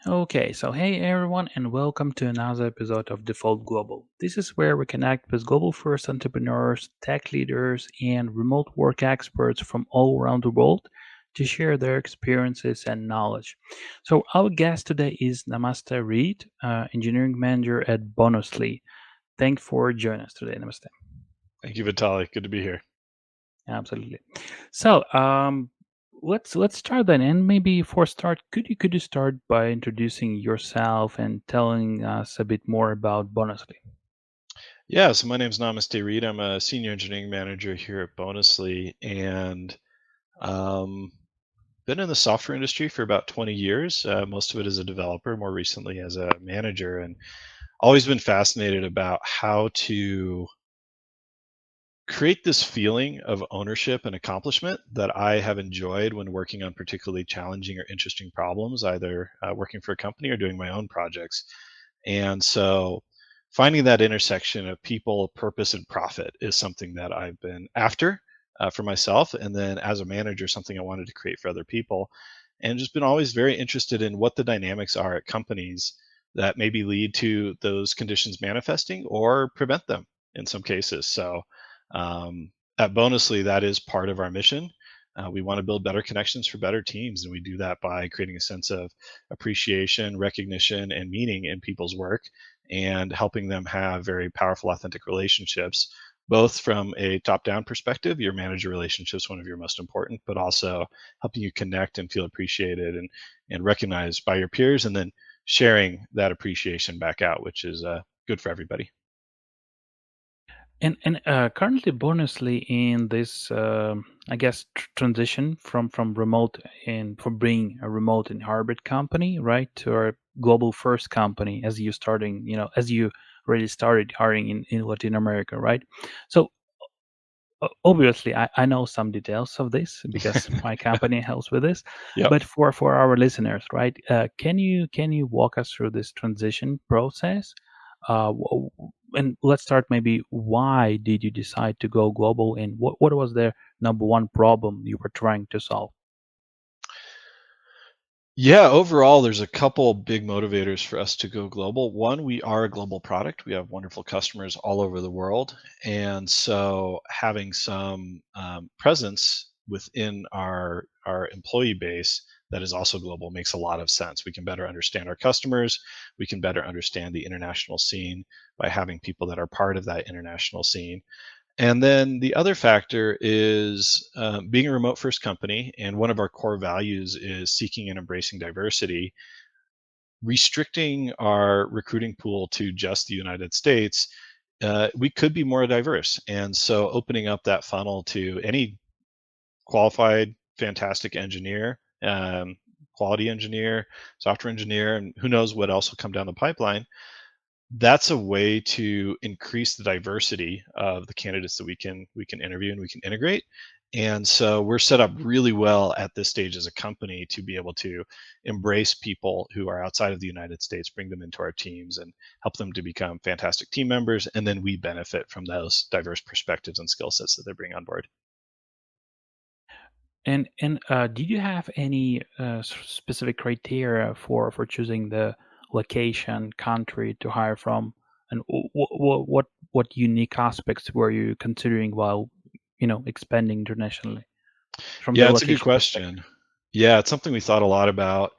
Okay, so hey everyone, and welcome to another episode of Default Global. This is where we connect with global first entrepreneurs, tech leaders, and remote work experts from all around the world to share their experiences and knowledge. So, our guest today is Namaste Reid, engineering manager at Bonusly. Thanks for joining us today, Namaste. Thank you, Vitalik. Good to be here. Absolutely. So, let's start then, and maybe for start, could you start by introducing yourself and telling us a bit more about Bonusly? Yeah, so my name's Namaste Reid. I'm a senior engineering manager here at Bonusly, and um, been in the software industry for about 20 years. Most of it as a developer, more recently as a manager, and always been fascinated about how to create this feeling of ownership and accomplishment that I have enjoyed when working on particularly challenging or interesting problems, either working for a company or doing my own projects. And so finding that intersection of people, purpose, and profit is something that I've been after for myself. And then as a manager, something I wanted to create for other people. And just been always very interested in what the dynamics are at companies that maybe lead to those conditions manifesting or prevent them in some cases. So at Bonusly, that is part of our mission. We want to build better connections for better teams, and we do that by creating a sense of appreciation, recognition, and meaning in people's work, and helping them have very powerful, authentic relationships. Both from a top-down perspective, your manager relationship is one of your most important, but also helping you connect and feel appreciated and recognized by your peers, and then sharing that appreciation back out, which is good for everybody. And currently, Bonusly in this, I guess, transition from remote and from being a remote and hybrid company, right, to a global first company as you starting, as you already started hiring in Latin America, right? So obviously, I know some details of this because my company helps with this. Yep. But for our listeners, right? Can you walk us through this transition process? And let's start maybe. Why did you decide to go global, and what was the number one problem you were trying to solve? Yeah, overall, there's a couple big motivators for us to go global. One, we are a global product. We have wonderful customers all over the world. And so having some presence within our employee base that is also global makes a lot of sense. We can better understand our customers. We can better understand the international scene by having people that are part of that international scene. And then the other factor is being a remote first company, and one of our core values is seeking and embracing diversity. Restricting our recruiting pool to just the United States, we could be more diverse. And so opening up that funnel to any qualified, fantastic engineer, quality engineer, software engineer, and who knows what else will come down the pipeline, that's a way to increase the diversity of the candidates that we can interview and we can integrate. And so we're set up really well at this stage as a company to be able to embrace people who are outside of the United States, bring them into our teams and help them to become fantastic team members, and then we benefit from those diverse perspectives and skill sets that they bring on board. And did you have any specific criteria for choosing the location, country to hire from, and what unique aspects were you considering while expanding internationally from the Yeah, it's a good location perspective? question. Yeah, it's something we thought a lot about.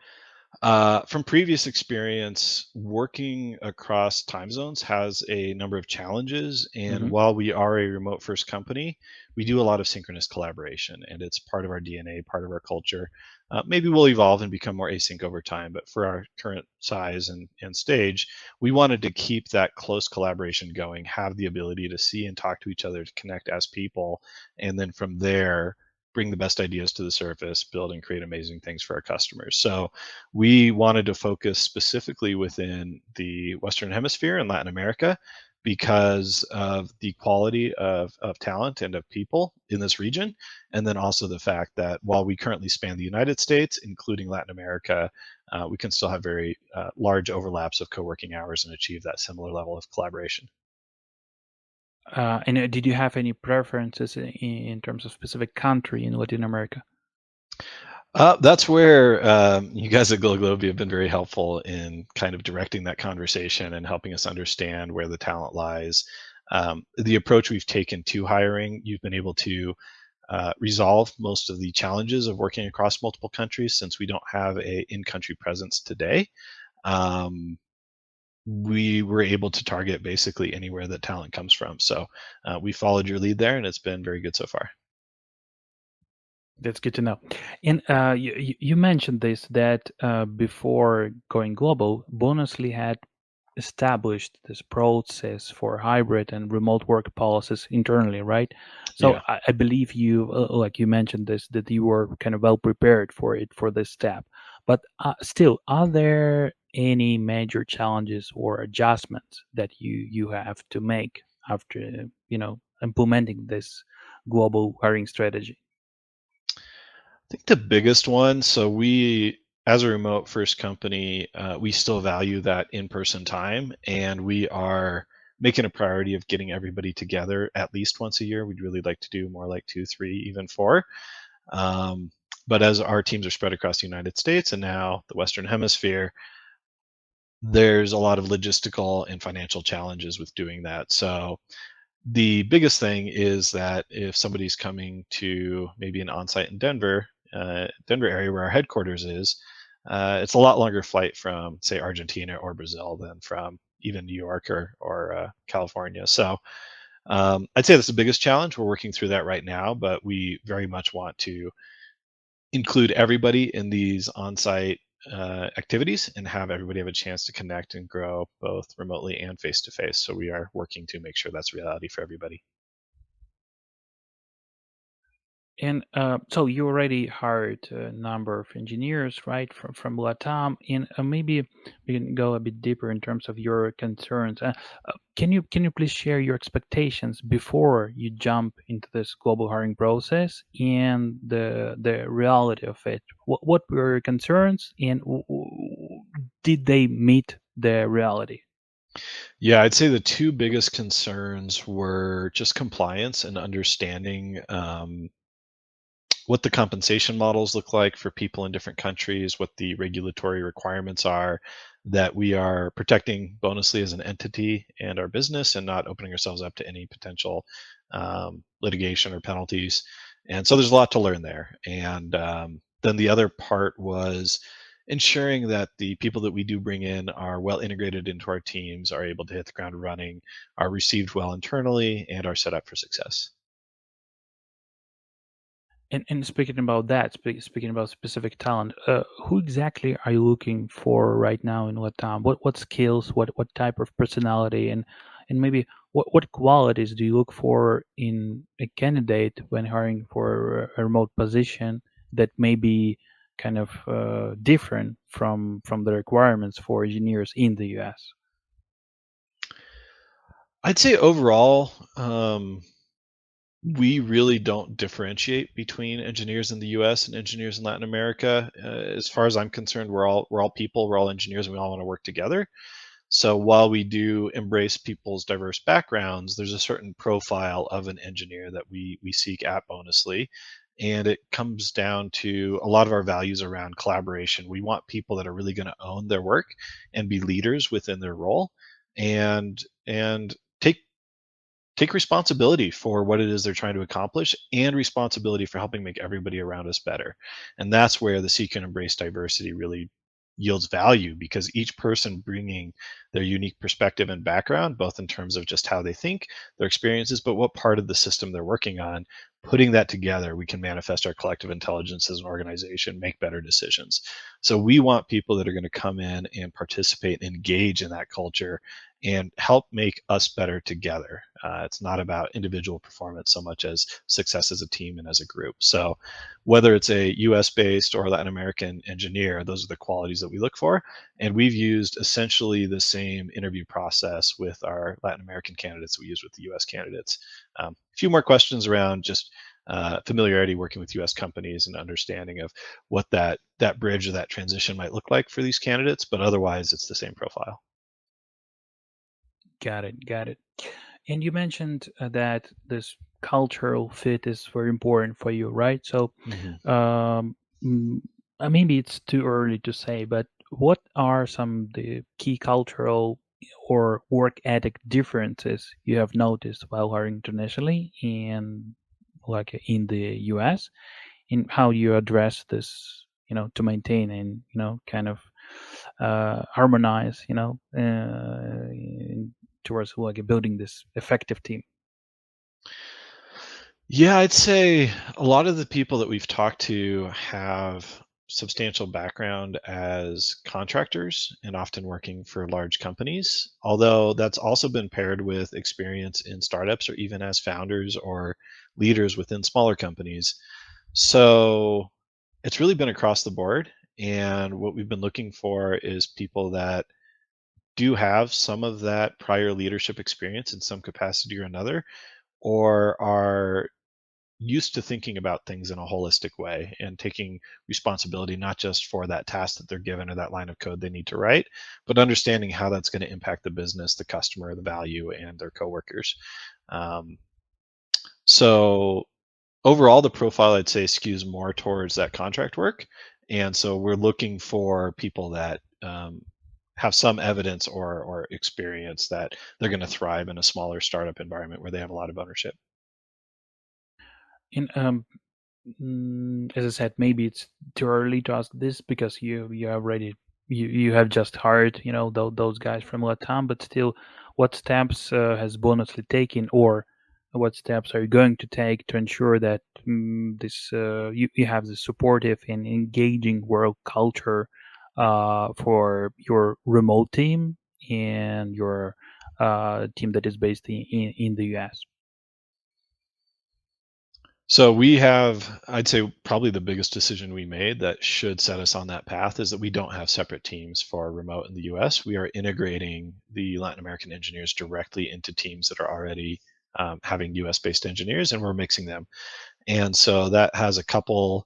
From previous experience, working across time zones has a number of challenges. And Hmm. while we are a remote first company, we do a lot of synchronous collaboration, and it's part of our DNA, part of our culture. Maybe we'll evolve and become more async over time, but for our current size and stage, we wanted to keep that close collaboration going, have the ability to see and talk to each other, to connect as people, and then from there, bring the best ideas to the surface, build and create amazing things for our customers. So we wanted to focus specifically within the Western Hemisphere and Latin America because of the quality of talent and of people in this region. And then also the fact that while we currently span the United States, including Latin America, we can still have very large overlaps of co working hours and achieve that similar level of collaboration. And did you have any preferences in terms of specific country in Latin America? That's where you guys at Globee have been very helpful in kind of directing that conversation and helping us understand where the talent lies. The approach we've taken to hiring, you've been able to resolve most of the challenges of working across multiple countries since we don't have a in-country presence today. Um, we were able to target basically anywhere that talent comes from. So we followed your lead there, and it's been very good so far. That's good to know. And you mentioned this that before going global, Bonusly had established this process for hybrid and remote work policies internally, right? So Yeah. I believe you, like you mentioned this, that you were kind of well prepared for it for this step. But still, are there any major challenges or adjustments that you have to make after implementing this global hiring strategy? I think the biggest one, so we, as a remote first company, we still value that in-person time, and we are making a priority of getting everybody together at least once a year. We'd really like to do more like two, three, even four. Um, but as our teams are spread across the United States and now the Western Hemisphere, there's a lot of logistical and financial challenges with doing that. So the biggest thing is that if somebody's coming to maybe an on-site in Denver area where our headquarters is, it's a lot longer flight from, say, Argentina or Brazil than from even New York or California. So I'd say that's the biggest challenge. We're working through that right now, but we very much want to include everybody in these on-site activities and have everybody have a chance to connect and grow both remotely and face to face. So we are working to make sure that's reality for everybody. And so you already hired a number of engineers, right, from Latam. And maybe we can go a bit deeper in terms of your concerns. Can you please share your expectations before you jump into this global hiring process and the reality of it? What were your concerns, and did they meet the reality? Yeah, I'd say the two biggest concerns were just compliance and understanding what the compensation models look like for people in different countries, what the regulatory requirements are, that we are protecting Bonusly as an entity and our business and not opening ourselves up to any potential litigation or penalties. And so there's a lot to learn there. And then the other part was ensuring that the people that we do bring in are well integrated into our teams, are able to hit the ground running, are received well internally, and are set up for success. And speaking about that, speaking about specific talent, who exactly are you looking for right now in Latam? What skills, what type of personality, and maybe what qualities do you look for in a candidate when hiring for a remote position that may be kind of different from the requirements for engineers in the US? I'd say overall, we really don't differentiate between engineers in the U.S. and engineers in Latin America. As far as I'm concerned, we're all people, we're all engineers, and we all want to work together. So while we do embrace people's diverse backgrounds, there's a certain profile of an engineer that we seek at Bonusly, and it comes down to a lot of our values around collaboration. We want people that are really going to own their work and be leaders within their role, and take take responsibility for what it is they're trying to accomplish and responsibility for helping make everybody around us better. And that's where the seek and embrace diversity really yields value because each person bringing their unique perspective and background, both in terms of just how they think, their experiences, but what part of the system they're working on, putting that together, we can manifest our collective intelligence as an organization, make better decisions. So we want people that are going to come in and participate, engage in that culture, and help make us better together. It's not about individual performance so much as success as a team and as a group. So, whether it's a US based or Latin American engineer, those are the qualities that we look for. And we've used essentially the same interview process with our Latin American candidates we use with the US candidates. A few more questions around just familiarity working with US companies and understanding of what that bridge or that transition might look like for these candidates, but otherwise, it's the same profile. Got it, got it. And you mentioned that this cultural fit is very important for you, right? So, Mhm. um, Mm, maybe it's too early to say, but what are some of the key cultural or work ethic differences you have noticed while hiring internationally and like in the US, in how you address this, to maintain and, kind of harmonize, towards like building this effective team. Yeah, I'd say a lot of the people that we've talked to have substantial background as contractors and often working for large companies, although that's also been paired with experience in startups or even as founders or leaders within smaller companies. So it's really been across the board. And what we've been looking for is people that do have some of that prior leadership experience in some capacity or another, or are used to thinking about things in a holistic way and taking responsibility not just for that task that they're given or that line of code they need to write, but understanding how that's going to impact the business, the customer, the value, and their coworkers. Um, so overall, the profile I'd say skews more towards that contract work, and so we're looking for people that have some evidence or experience that they're going to thrive in a smaller startup environment where they have a lot of ownership. In as I said, maybe it's too early to ask this because you already you have just hired, those guys from Latam, but still, what steps has Bonusly taken, or what steps are you going to take to ensure that this you have the supportive and engaging work culture for your remote team and your team that is based in the US? So we have, I'd say, probably the biggest decision we made that should set us on that path is that we don't have separate teams for remote in the US. We are integrating the Latin American engineers directly into teams that are already having US based engineers, and we're mixing them. And so that has a couple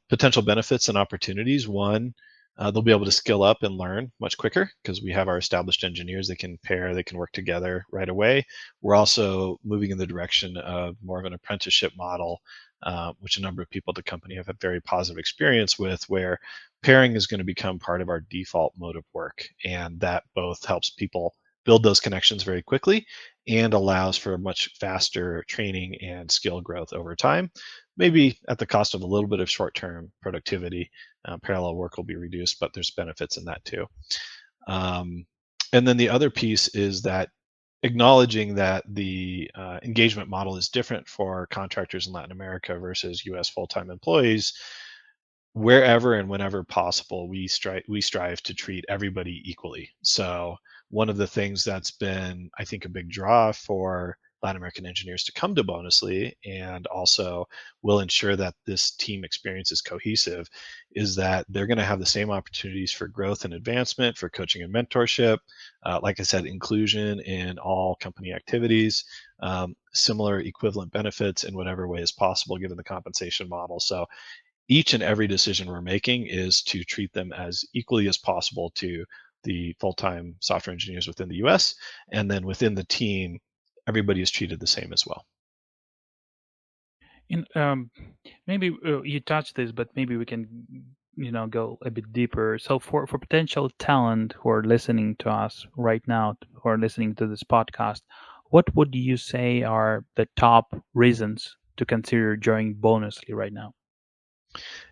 potential benefits and opportunities. One, they'll be able to skill up and learn much quicker because we have our established engineers. They can pair, they can work together right away. We're also moving in the direction of more of an apprenticeship model, which a number of people at the company have had very positive experience with, where pairing is going to become part of our default mode of work. And that both helps people build those connections very quickly and allows for much faster training and skill growth over time, maybe at the cost of a little bit of short-term productivity. Parallel work will be reduced, but there's benefits in that too. Um, and then the other piece is that acknowledging that the engagement model is different for contractors in Latin America versus U.S. full-time employees. Wherever and whenever possible, we strive to treat everybody equally. So one of the things that's been, I think, a big draw for Latin American engineers to come to Bonusly, and also will ensure that this team experience is cohesive, is that they're going to have the same opportunities for growth and advancement, for coaching and mentorship. Like I said, inclusion in all company activities, similar equivalent benefits in whatever way is possible given the compensation model. So each and every decision we're making is to treat them as equally as possible to the full-time software engineers within the US. And then within the team, everybody is treated the same as well. In maybe you touched this, but maybe we can, go a bit deeper. So for potential talent who are listening to us right now, who are listening to this podcast, what would you say are the top reasons to consider joining Bonusly right now?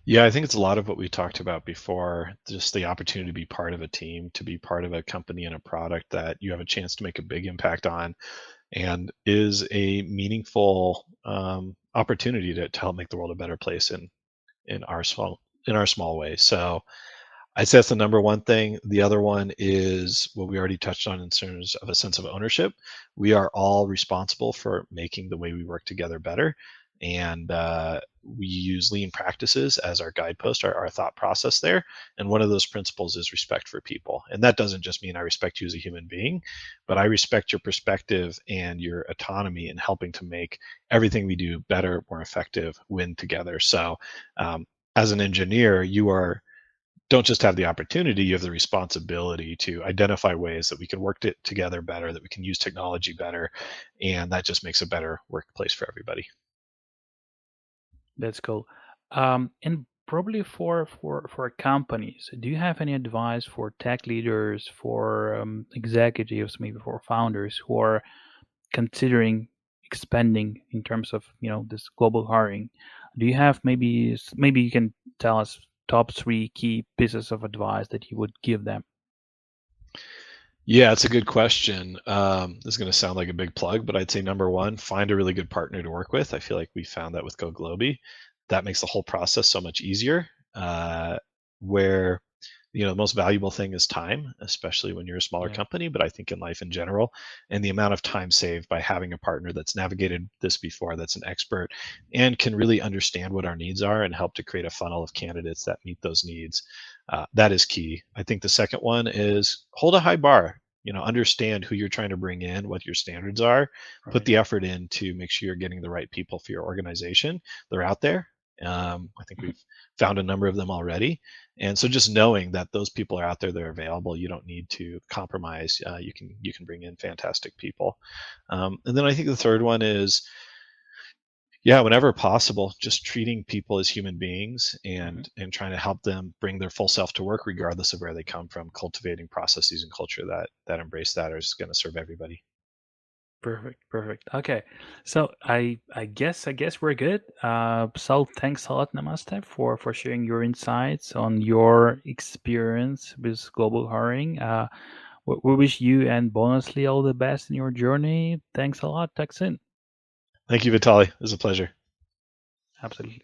Yeah, I think it's a lot of what we talked about before, just the opportunity to be part of a team, to be part of a company and a product that you have a chance to make a big impact on, and is a meaningful opportunity to help make the world a better place in our small way. So I'd say that's the number one thing. The other one is what we already touched on in terms of a sense of ownership. We are all responsible for making the way we work together better. And we use lean practices as our guidepost, our thought process there. And one of those principles is respect for people. And that doesn't just mean I respect you as a human being, but I respect your perspective and your autonomy in helping to make everything we do better, more effective, win together. So, as an engineer, you are don't just have the opportunity, you have the responsibility to identify ways that we can work together better, that we can use technology better, and that just makes a better workplace for everybody. That's cool. And probably for companies. Do you have any advice for tech leaders, for executives, maybe for founders who are considering expanding in terms of this global hiring? Do you have maybe you can tell us top three key pieces of advice that you would give them? Yeah, it's a good question. This is going to sound like a big plug, but I'd say number one, find a really good partner to work with. I feel like we found that with Go Globy. That makes the whole process so much easier. Where the most valuable thing is time, especially when you're a smaller Yeah. company, but I think in life in general, and the amount of time saved by having a partner that's navigated this before, that's an expert, and can really understand what our needs are and help to create a funnel of candidates that meet those needs. That is key. I think the second one is hold a high bar. Understand who you're trying to bring in, what your standards are, put Right. the effort in to make sure you're getting the right people for your organization. They're out there. I think Mhm. we've found a number of them already, and so just knowing that those people are out there, they're available. You don't need to compromise. You can bring in fantastic people. And then I think the third one is, yeah, whenever possible, just treating people as human beings Mhm. and trying to help them bring their full self to work, regardless of where they come from. Cultivating processes and culture that embrace that is going to serve everybody. Perfect, perfect. Okay, so I guess we're good. So thanks a lot, Namaste, for sharing your insights on your experience with global hiring. We wish you and Bonusly all the best in your journey. Thanks a lot. Talk soon. Thank you, Vitali. It was a pleasure. Absolutely.